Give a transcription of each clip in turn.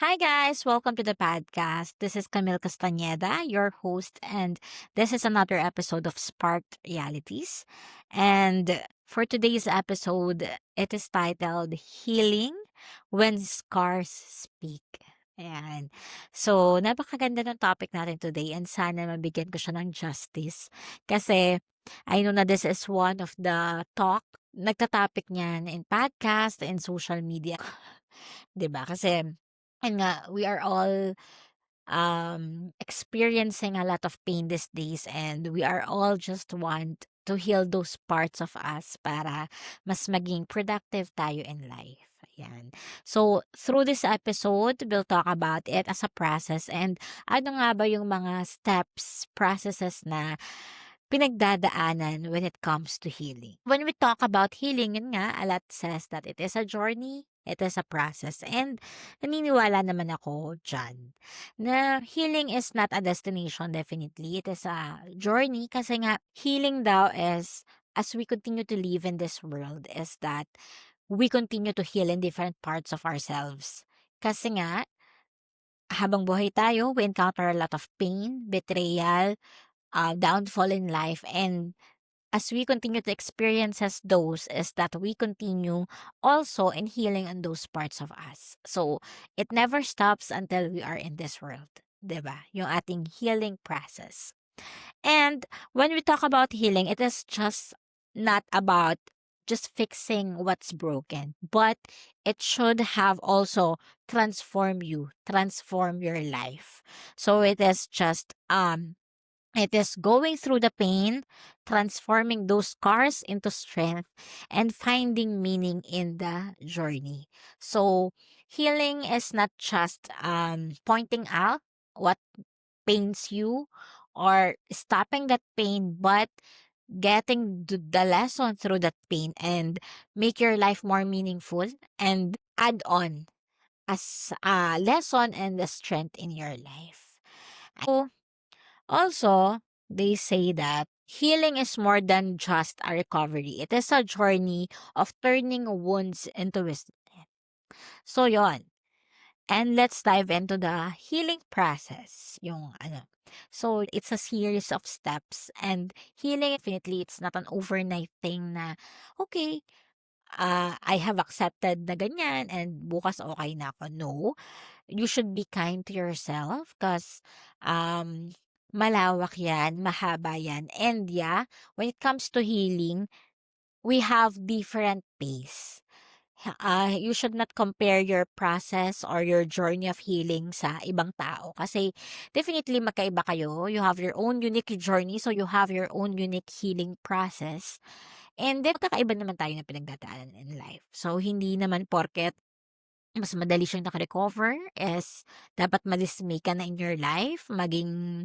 Hi, guys. Welcome to the podcast. This is Camille Castañeda, your host, and this is another episode of Sparked Realities. And for today's episode, it is titled Healing When Scars Speak. Ayan. So, napakaganda ng topic natin today and sana mabigyan ko siya ng justice. Kasi I know na this is one of the nagtatopic niyan in podcast and social media. 'Di ba? Kasi and nga, we are all experiencing a lot of pain these days and we are all just want to heal those parts of us para mas maging productive tayo in life. Ayan. So, through this episode, we'll talk about it as a process and ano nga ba yung mga steps, processes na pinagdadaanan when it comes to healing. When we talk about healing, yun nga, a lot says that it is a journey, it is a process. And naniniwala naman ako dyan na healing is not a destination definitely. It is a journey kasi nga healing daw is as we continue to live in this world is that we continue to heal in different parts of ourselves. Kasi nga, habang buhay tayo, we encounter a lot of pain, betrayal, downfall in life, and as we continue to experiences those is that we continue also in healing on those parts of us. So, it never stops until we are in this world. 'Di ba? Yung ating healing process. And when we talk about healing, it is just not about just fixing what's broken, but it should have also transform your life. So it is going through the pain, transforming those scars into strength, and finding meaning in the journey. So, healing is not just pointing out what pains you or stopping that pain, but getting the lesson through that pain and make your life more meaningful and add on as a lesson and the strength in your life. So, also, they say that healing is more than just a recovery. It is a journey of turning wounds into wisdom. So, yon. And let's dive into the healing process. Yung ano. So, it's a series of steps. And healing, definitely, it's not an overnight thing na, okay, I have accepted na ganyan and bukas okay na ako. No, you should be kind to yourself because um, malawak yan, mahaba yan. And yeah, when it comes to healing, we have different pace. You should not compare your process or your journey of healing sa ibang tao kasi definitely magkaiba kayo. You have your own unique journey, so you have your own unique healing process. And then, kakaiba naman tayo na pinagdadaanan in life. So, hindi naman porket mas madali siyang naka-recover is dapat ma-dismay ka na in your life, maging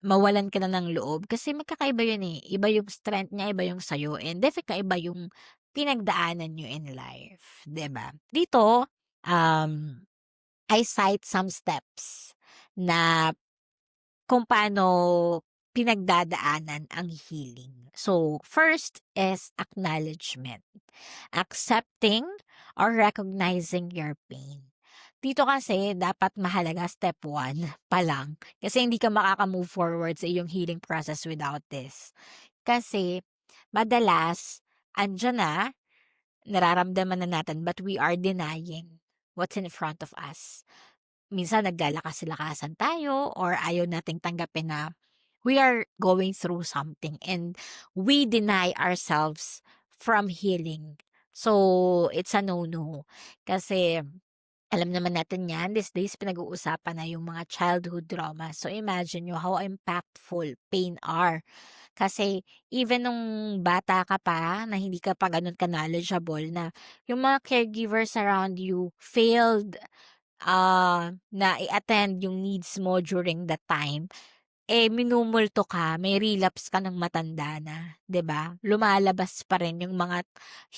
mawalan ka na ng loob kasi magkakaiba yun, eh. Iba yung strength niya, iba yung sa'yo and kaiba yung pinagdaanan niyo in life, 'di ba? Dito, um, I cite some steps na kung paano pinagdadaanan ang healing. So, first is acknowledgement. Accepting or recognizing your pain. Dito kasi dapat mahalaga step 1 pa lang kasi hindi ka makaka-move forward sa iyong healing process without this. Kasi madalas andiyan na, nararamdaman na natin but we are denying what's in front of us. Minsan naglalakas-lakasan tayo or ayaw nating tanggapin na we are going through something and we deny ourselves from healing. So, it's a no-no. Kasi alam naman natin yan, these days pinag-uusapan na yung mga childhood trauma. So, imagine nyo how impactful pain are. Kasi even nung bata ka pa, na hindi ka pa ganun ka-knowledgeable, na yung mga caregivers around you failed na i-attend yung needs mo during that time, eh, minumulto ka, may relapse ka ng matanda na, 'di ba? Lumalabas pa rin yung mga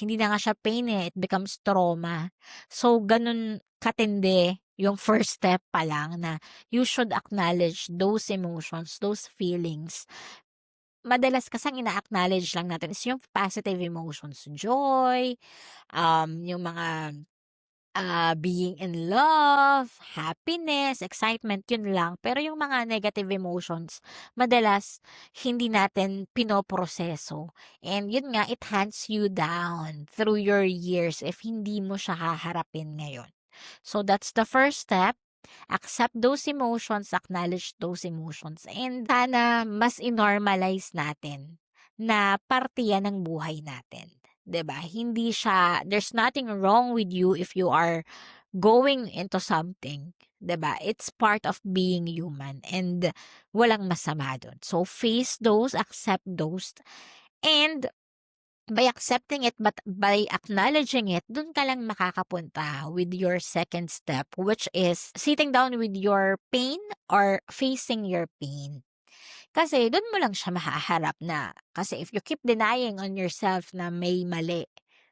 hindi na nga siya pain, eh, it becomes trauma. So, ganun katindi yung first step pa lang na you should acknowledge those emotions, those feelings. Madalas kasi ang ina-acknowledge lang natin is yung positive emotions, joy, yung mga being in love, happiness, excitement, yun lang. Pero yung mga negative emotions, madalas hindi natin pinoproseso. And yun nga, it hunts you down through your years if hindi mo siya haharapin ngayon. So that's the first step. Accept those emotions, acknowledge those emotions, and sana mas inormalize natin na parte yan ng buhay natin. 'Di ba? Hindi siya, there's nothing wrong with you if you are going into something. 'Di ba? It's part of being human and walang masama dun. So face those, accept those, and by accepting it, but by acknowledging it, dun ka lang makakapunta with your second step, which is sitting down with your pain or facing your pain. Kasi dun mo lang siya mahaharap na. Kasi if you keep denying on yourself na may mali,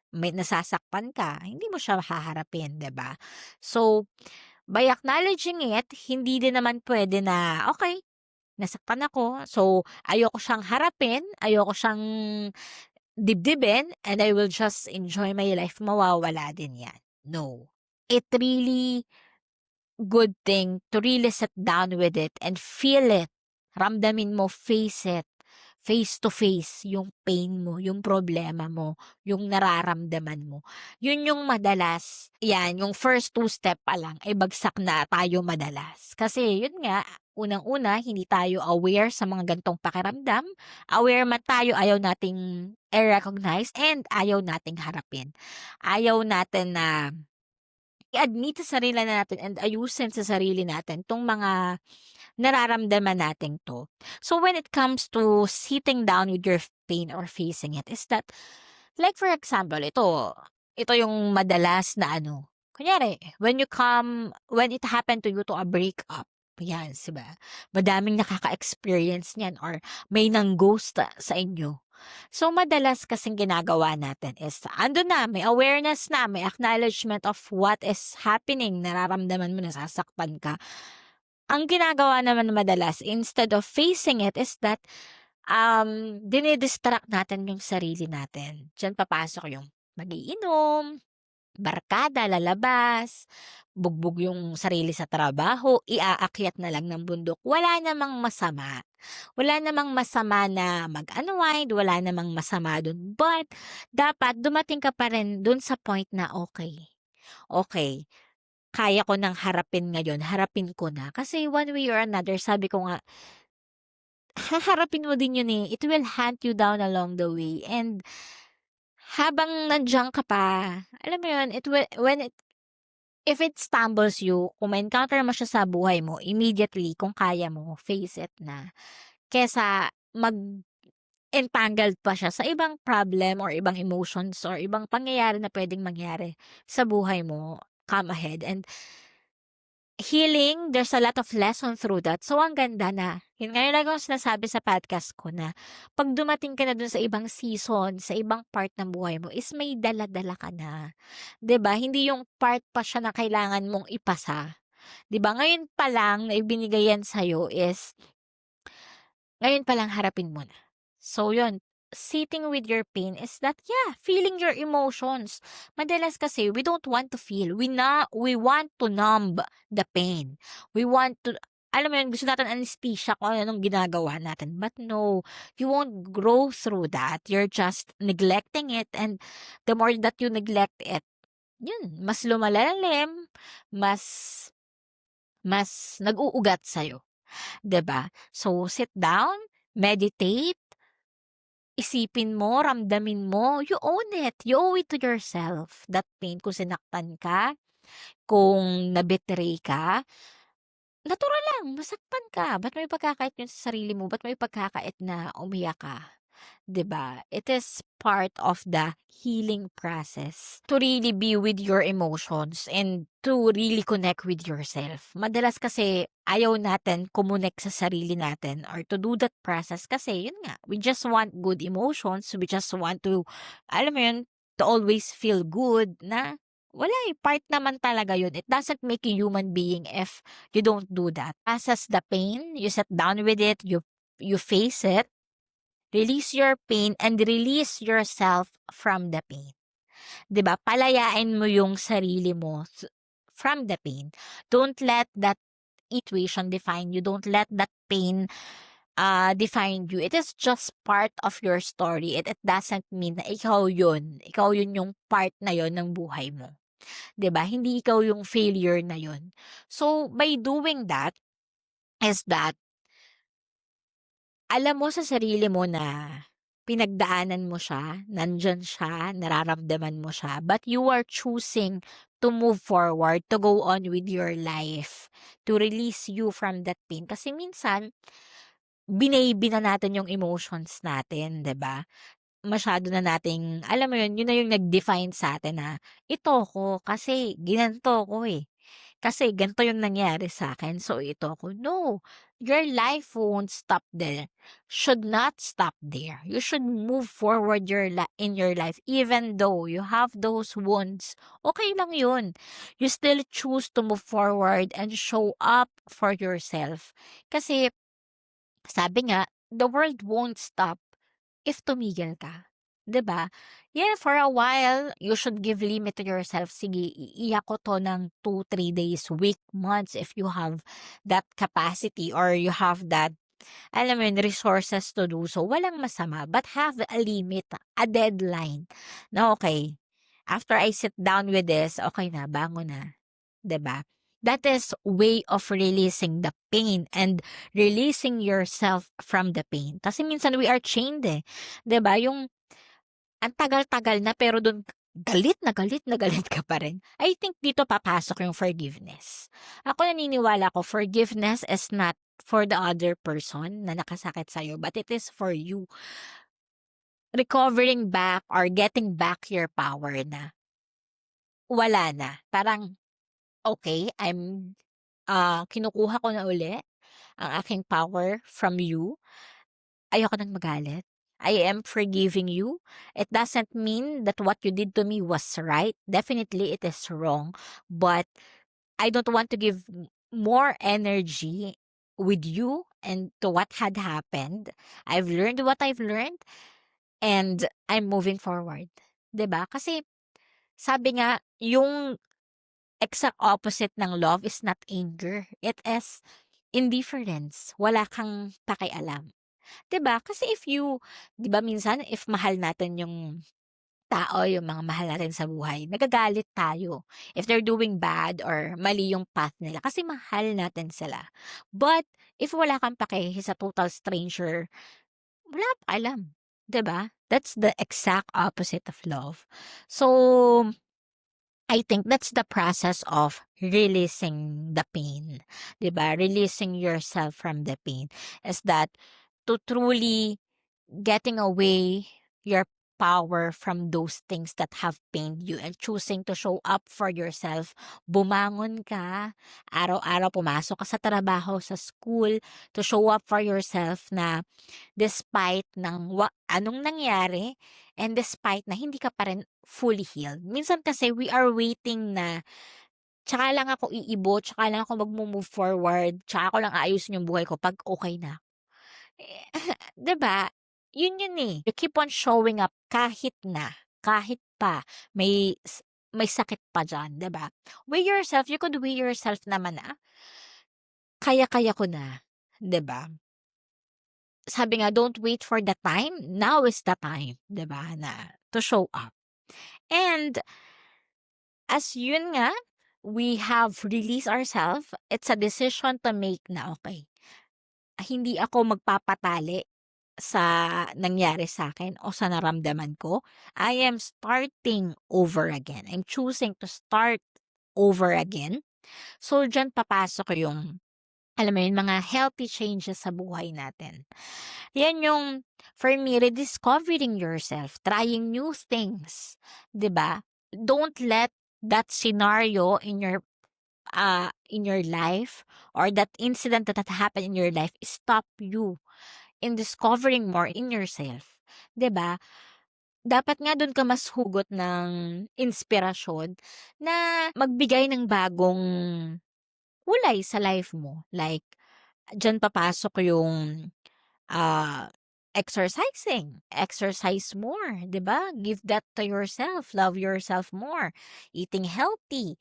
may nasasaktan ka, hindi mo siya haharapin, 'di ba? So, by acknowledging it, hindi din naman pwede na, okay, nasaktan ako, so ayoko siyang harapin, ayoko siyang dibdibin, and I will just enjoy my life, mawawala din yan. No. It really good thing to really sit down with it and feel it. Ramdamin mo, face it. Face to face yung pain mo, yung problema mo, yung nararamdaman mo. Yun yung madalas, yan, yung first two step pa lang, ay bagsak na tayo madalas. Kasi yun nga, unang-una, hindi tayo aware sa mga gantong pakiramdam. Aware man tayo, ayaw nating i-recognize and ayaw nating harapin. Ayaw natin na i-admit sa sarili natin and ayusin sa sarili natin tong mga nararamdaman natin 'to. So when it comes to sitting down with your pain or facing it, is that, like for example, ito yung madalas na ano, kunyari when it happened to you to a breakup, yan, 'di ba? Madaming nakaka-experience niyan or may nang-ghost sa inyo. So madalas kasing ginagawa natin is andun na, may awareness na, may acknowledgement of what is happening, nararamdaman mo, nasasaktan ka. Ang ginagawa naman madalas instead of facing it is that, dini-distract natin yung sarili natin. Diyan papasok yung mag-iinom, barkada, lalabas, bugbog yung sarili sa trabaho, iaakyat na lang ng bundok. Wala namang masama. Wala namang masama na mag-unwind, wala namang masama dun. But dapat dumating ka pa rin dun sa point na okay, okay, kaya ko ng harapin ngayon, harapin ko na. Kasi one way or another, sabi ko nga, haharapin mo din yun eh. It will hunt you down along the way. And habang nandiyan ka pa, alam mo yun, if it stumbles you, kung ma-encounter mo siya sa buhay mo, immediately, kung kaya mo, face it na. Kesa entangled pa siya sa ibang problem or ibang emotions or ibang pangyayari na pwedeng mangyari sa buhay mo, come ahead. And healing, there's a lot of lesson through that. So, ang ganda na, yun nga yung lagi kong sinasabi sa podcast ko na, pag dumating ka na dun sa ibang season, sa ibang part ng buhay mo, is may dala-dala ka na. 'Di ba? Hindi yung part pa siya na kailangan mong ipasa. 'Di ba? Ngayon pa lang na ibinigay yan sa'yo is, ngayon pa lang harapin mo na. So yun, sitting with your pain is that, yeah, feeling your emotions. Madalas kasi we don't want to feel. We want to numb the pain. We want to, alam mo yun, gusto natin anesthesia kung anong ginagawa natin. But no, you won't grow through that. You're just neglecting it, and the more that you neglect it, yun, mas lumalalim, mas mas nag-uugat sa'yo. 'Di ba? So, sit down, meditate, isipin mo, ramdamin mo, you own it. You owe it to yourself. That pain, kung sinaktan ka, kung na-betray ka, natural lang, masaktan ka. Ba't may pagkakait yun sa sarili mo? Ba't may pagkakait na umiyak ka? 'Di ba? It is part of the healing process to really be with your emotions and to really connect with yourself. Madalas kasi ayaw natin kumonek sa sarili natin or to do that process kasi yun nga, we just want good emotions. We just want to, alam mo yun, to always feel good na wala eh, part naman talaga yun. It doesn't make you human being if you don't do that. Process the pain, you sit down with it, you face it, release your pain and release yourself from the pain. 'Di ba? Palayain mo yung sarili mo from the pain. Don't let that situation define you. Don't let that pain define you. It is just part of your story. It doesn't mean na ikaw yun. Ikaw yun yung part na yun ng buhay mo. 'Di ba? Hindi ikaw yung failure na yun. So, by doing that, is that alam mo sa sarili mo na pinagdaanan mo siya, nandyan siya, nararamdaman mo siya, but you are choosing to move forward, to go on with your life, to release you from that pain. Kasi minsan, binaybi na natin yung emotions natin, 'di ba? Masyado na nating alam mo yun na yung nag-define sa'tin na, "Ito ko kasi ginanto ko, eh. Kasi ganito yung nangyari sa'kin, so ito ako." No, your life won't stop there. Should not stop there. You should move forward in your life even though you have those wounds. Okay lang yun. You still choose to move forward and show up for yourself. Kasi sabi nga, the world won't stop if tumigil ka, 'di ba? Yeah, for a while, you should give limit to yourself. Sige, iiyak ko 'to ng 2, 3 days, week, months if you have that capacity or you have that, alam mo yun, resources to do so. Walang masama, but have a limit, a deadline na, "Okay, after I sit down with this, okay na, bangon na." 'Di ba? That is way of releasing the pain and releasing yourself from the pain. Kasi minsan we are chained, eh, 'di ba? Yung ang tagal-tagal na pero dun galit na galit na galit ka pa rin. I think dito papasok yung forgiveness. Ako naniniwala ko forgiveness is not for the other person na nakasakit sa'yo, but it is for you. Recovering back or getting back your power na wala na. Parang, okay, kinukuha ko na uli ang aking power from you. Ayoko ng magalit. I am forgiving you. It doesn't mean that what you did to me was right. Definitely it is wrong. But I don't want to give more energy with you and to what had happened. I've learned what I've learned and I'm moving forward. 'Di ba? Kasi sabi nga, yung exact opposite ng love is not anger. It is indifference. Wala kang pakialam. 'Di ba? Kasi 'di ba minsan if mahal natin yung tao, yung mga mahal natin sa buhay, nagagalit tayo if they're doing bad or mali yung path nila kasi mahal natin sila. But if wala kang pake sa total stranger, wala kang pakialam, 'di ba? That's the exact opposite of love. So, I think that's the process of releasing the pain, 'di ba? Releasing yourself from the pain is that to truly getting away your power from those things that have pained you and choosing to show up for yourself. Bumangon ka, araw-araw pumasok ka sa trabaho, sa school, to show up for yourself na despite ng anong nangyari and despite na hindi ka pa rin fully healed. Minsan kasi we are waiting na tsaka lang ako iibo, tsaka lang ako magmo-move forward, tsaka ko lang aayusin yung buhay ko 'pag okay na. Eh, 'di ba? Yun, eh. You keep on showing up kahit pa may sakit pa diyan, 'di ba? Weigh yourself, you could weigh yourself naman na, kaya-kaya ko na, 'di ba? Sabi nga, don't wait for the time, now is the time, 'di ba, na to show up. And as yun nga, we have released ourselves, it's a decision to make na, okay, hindi ako magpapatali sa nangyari sa akin o sa naramdaman ko. I am starting over again. I'm choosing to start over again. So, diyan papasok yung, alam mo yun, mga healthy changes sa buhay natin. Yan yung, for me, rediscovering yourself, trying new things, 'di ba? Don't let that scenario in your life or that incident that had happened in your life stop you in discovering more in yourself, 'di ba? Dapat nga dun ka mas hugot ng inspirasyon na magbigay ng bagong kulay sa life mo. Like, diyan papasok yung, ah exercising, exercise more, 'di ba? Give that to yourself, love yourself more, eating healthy,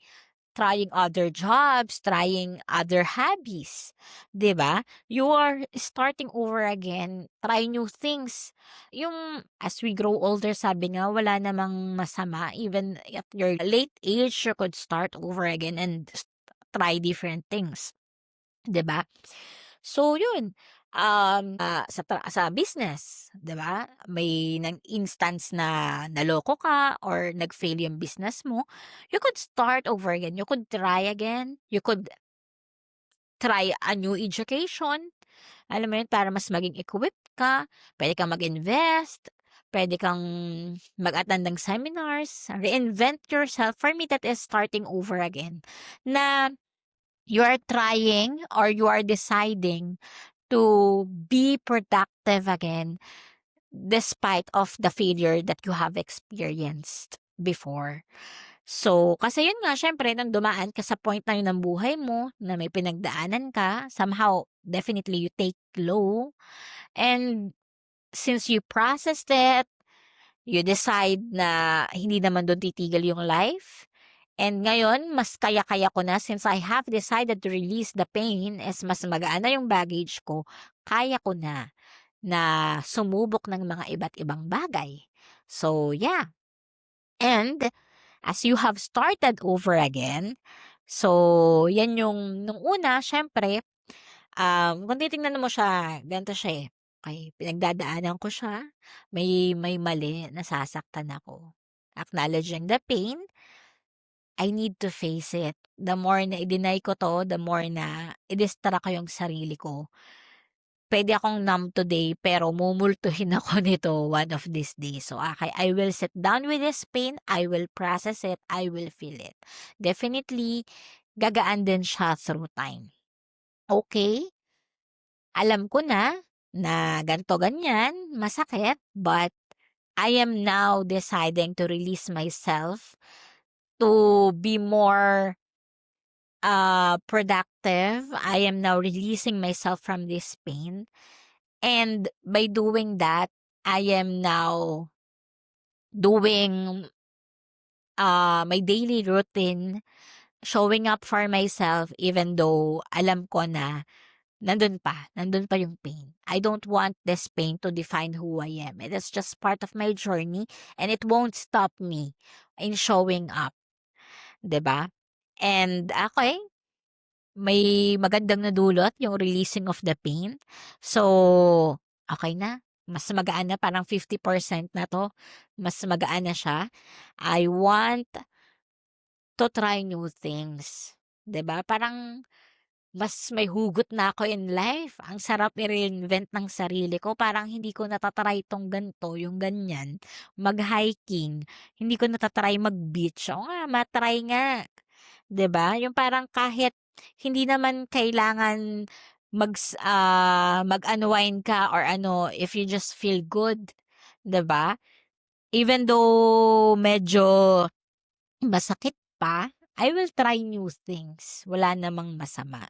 trying other jobs, trying other hobbies, 'di ba? You are starting over again, try new things. Yung as we grow older, sabi nga wala namang masama even at your late age, you could start over again and try different things, 'di ba? So yun, sa business, 'di ba? May instance na naloko ka or nag-fail yung business mo, you could start over again, you could try again, you could try a new education, alam mo yun, para mas maging equipped ka, puwede kang mag-invest, puwede kang mag-attend ng seminars, reinvent yourself. For me, that is starting over again, na you are trying or you are deciding to be productive again despite of the failure that you have experienced before. So, kasi yun nga siyempre nung dumaan ka sa point na yun ng buhay mo na may pinagdaanan ka, somehow definitely you take low, and since you processed it, you decide na hindi naman dun titigil yung life. And ngayon, mas kaya-kaya ko na since I have decided to release the pain, is mas magaan na yung baggage ko, kaya ko na sumubok ng mga iba't ibang bagay. So, yeah. And as you have started over again, so yan yung nung una siyempre, kung titingnan mo siya ganito siya, eh, okey pinagdadaanan ko siya, may mali, nasasaktan ako. Acknowledging the pain, I need to face it. The more na i-deny ko 'to, the more na i-distract ko yung sarili ko. Puwede akong numb today pero mumultuhin ako nito one of these days. So, okay, I will sit down with this pain, I will process it, I will feel it. Definitely, gagaan din siya through time. Okay, alam ko na ganito ganyan, masakit, but I am now deciding to release myself to be more productive. I am now releasing myself from this pain. And by doing that, I am now doing my daily routine, showing up for myself even though alam ko na nandun pa yung pain. I don't want this pain to define who I am. It is just part of my journey and it won't stop me in showing up, 'di ba? And okay, may magandang nadulot yung releasing of the pain. So, okay na, mas magaan na, parang 50% na 'to, mas magaan na siya. I want to try new things, 'di ba? Parang mas may hugot na ako in life. Ang sarap i-reinvent ng sarili ko. Parang hindi ko nata-try 'tong ganito, yung ganyan, mag-hiking, hindi ko nata-try mag-beach. Oo nga, ma-try nga. 'Di ba? Yung parang kahit hindi naman kailangan mag-unwind ka or ano, if you just feel good, 'di ba? Even though medyo masakit pa, I will try new things. Wala namang masama,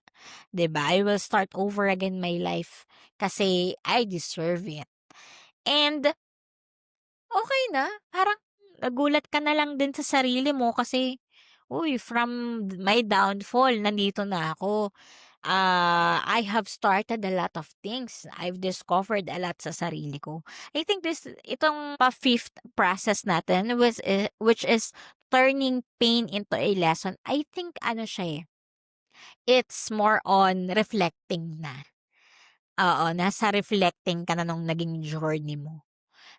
'di ba? I will start over again my life kasi I deserve it. And okay na, parang nagulat ka na lang din sa sarili mo kasi, uy, from my downfall nandito na ako. I have started a lot of things. I've discovered a lot sa sarili ko. I think itong pa-fifth process natin which is turning pain into a lesson. I think ano siya, eh, it's more on reflecting na. Oo, nasa reflecting ka na nung naging journey mo.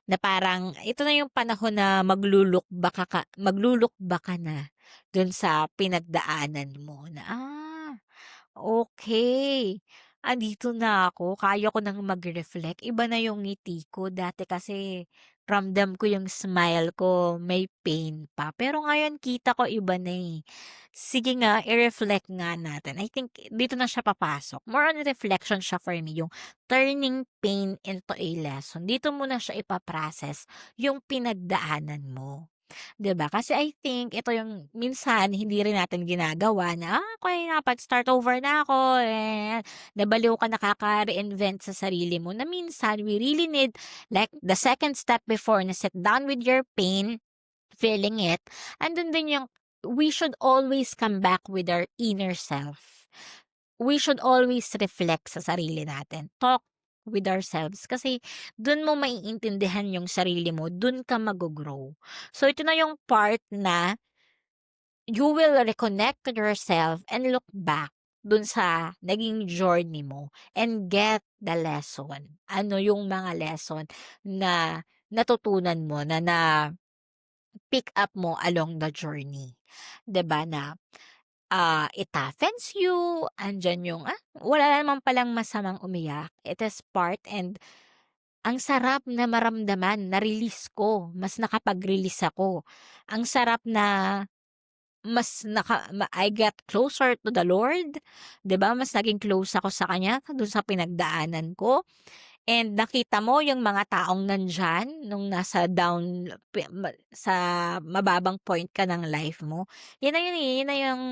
Na parang ito na yung panahon na magluluk back ka na dun sa pinagdaanan mo na, okay, andito na ako, kaya ko ng mag-reflect, iba na yung ngiti ko. Dati kasi ramdam ko yung smile ko may pain pa, pero ngayon kita ko iba na, eh. Sige nga, i-reflect nga natin. I think dito na siya papasok, more on reflection siya for me, yung turning pain into a lesson. Dito mo na siya ipa yung pinagdaanan mo. 'Di ba? Kasi I think ito yung minsan hindi rin natin ginagawa na, okey nakapag-start over na ako, nabaliw ka nakaka-reinvent sa sarili mo na minsan we really need like the second step before na sit down with your pain, feeling it, andun din yung we should always come back with our inner self. We should always reflect sa sarili natin, talk with ourselves kasi dun mo maiintindihan yung sarili mo, dun ka maggo-grow. So ito na yung part na you will reconnect to yourself and look back dun sa naging journey mo and get the lesson. Ano yung mga lesson na natutunan mo na pick up mo along the journey. 'Di ba na it toughens you, andiyan yung, wala naman palang masamang umiyak. It is part and ang sarap na maramdaman, na-release ko, mas nakapag-release ako. Ang sarap na mas I get closer to the Lord, 'di ba? Mas naging close ako sa kanya dun sa pinagdaanan ko. And nakita mo yung mga taong nandiyan nung nasa down sa mababang point ka ng life mo. Yun na yun, eh, yun na yung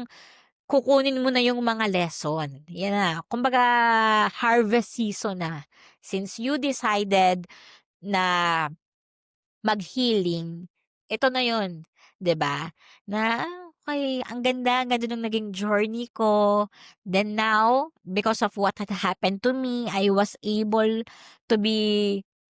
kukunin mo na yung mga lesson. Yan na, kumbaga harvest season na. Since you decided na mag-healing, ito na yun, 'di ba? Na, okey ang ganda nung naging journey ko. Then now, because of what had happened to me, I was able to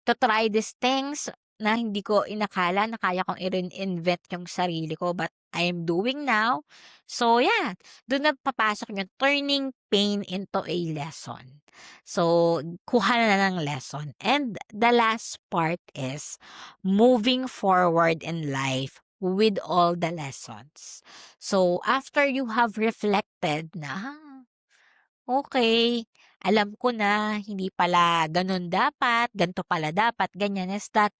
to try these things na hindi ko inakala na kaya kong i-reinvent yung sarili ko, but I am doing now. So yeah, dun na papasok yung turning pain into a lesson. So, kuha na ng lesson. And the last part is moving forward in life with all the lessons. So, after you have reflected na, okay, alam ko na hindi pala ganun dapat, ganito pala dapat, ganyan, is that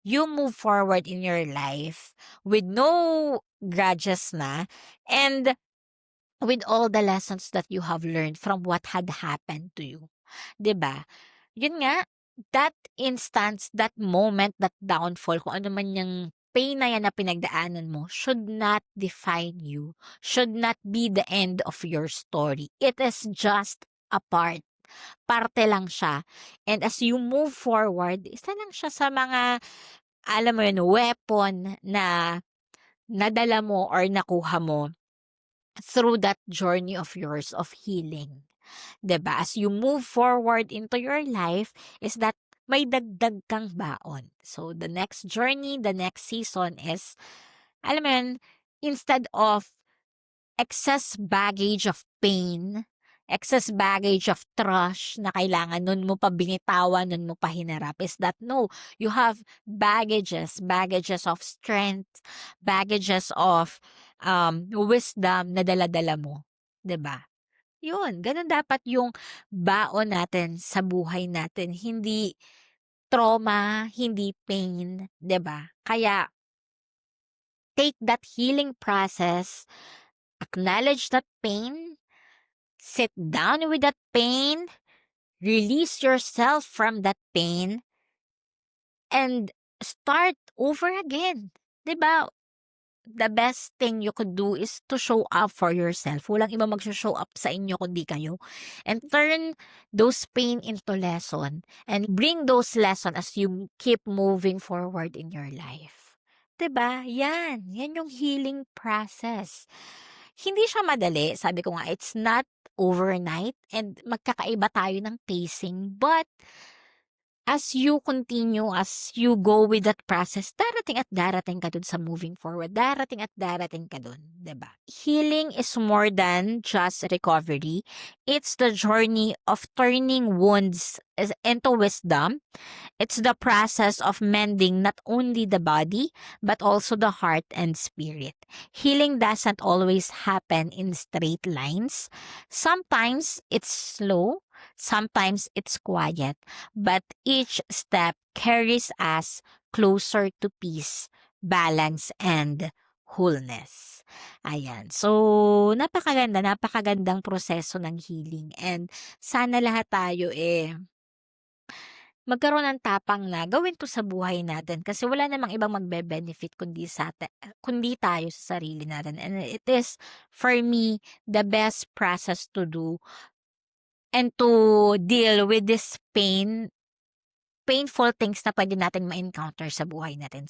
you move forward in your life with no grudges na and with all the lessons that you have learned from what had happened to you. 'Di ba? Yun nga, that instance, that moment, that downfall, kung ano man yung pain na yan na pinagdaanan mo, should not define you, should not be the end of your story. It is just a part. Parte lang siya. And as you move forward, isa lang siya sa mga, alam mo yun, weapon na nadala mo or nakuha mo through that journey of yours of healing. 'Di ba? As you move forward into your life is that may dagdag kang baon. So the next journey, the next season is, alam mo yun, instead of excess baggage of pain, excess baggage of trash na kailangan nun mo pa binitawan, nun mo pa hinarap, is that no, you have baggages of strength, baggages of wisdom na dala-dala mo, 'di ba? Yun, ganun dapat yung baon natin sa buhay natin, hindi trauma, hindi pain, 'di ba? Kaya take that healing process, acknowledge that pain, sit down with that pain, release yourself from that pain, and start over again. 'Di ba? The best thing you could do is to show up for yourself. Walang ibang show up sa inyo kundi kayo. And turn those pain into lesson and bring those lesson as you keep moving forward in your life. 'Di ba? Yan. Yan yung healing process. Hindi siya madali. Sabi ko nga, it's not overnight and magkakaiba tayo ng pacing. But as you continue, as you go with that process, darating at darating ka dun sa moving forward. Darating at darating ka dun, 'di ba? Healing is more than just recovery. It's the journey of turning wounds into wisdom. It's the process of mending not only the body, but also the heart and spirit. Healing doesn't always happen in straight lines. Sometimes it's slow, sometimes it's quiet, but each step carries us closer to peace, balance, and wholeness. Ayan. So, napakagandang proseso ng healing and sana lahat tayo magkaroon ng tapang na gawin 'to sa buhay natin kasi wala namang ibang magbe-benefit kundi tayo sa sarili natin, and it is, for me, the best process to do and to deal with this painful things na puwede nating ma-encounter sa buhay natin.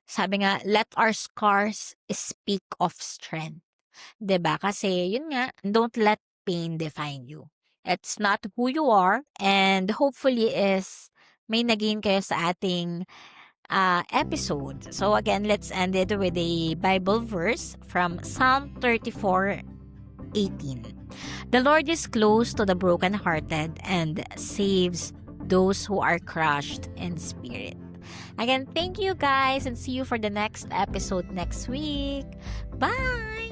Sabi nga, "Let our scars speak of strength." 'Di ba? Kasi yun nga, don't let pain define you. It's not who you are, and hopefully is may nagain kayo sa ating, episode. So again, let's end it with a Bible verse from Psalm 34:18. "The Lord is close to the brokenhearted and saves those who are crushed in spirit." Again, thank you guys, and see you for the next episode next week. Bye!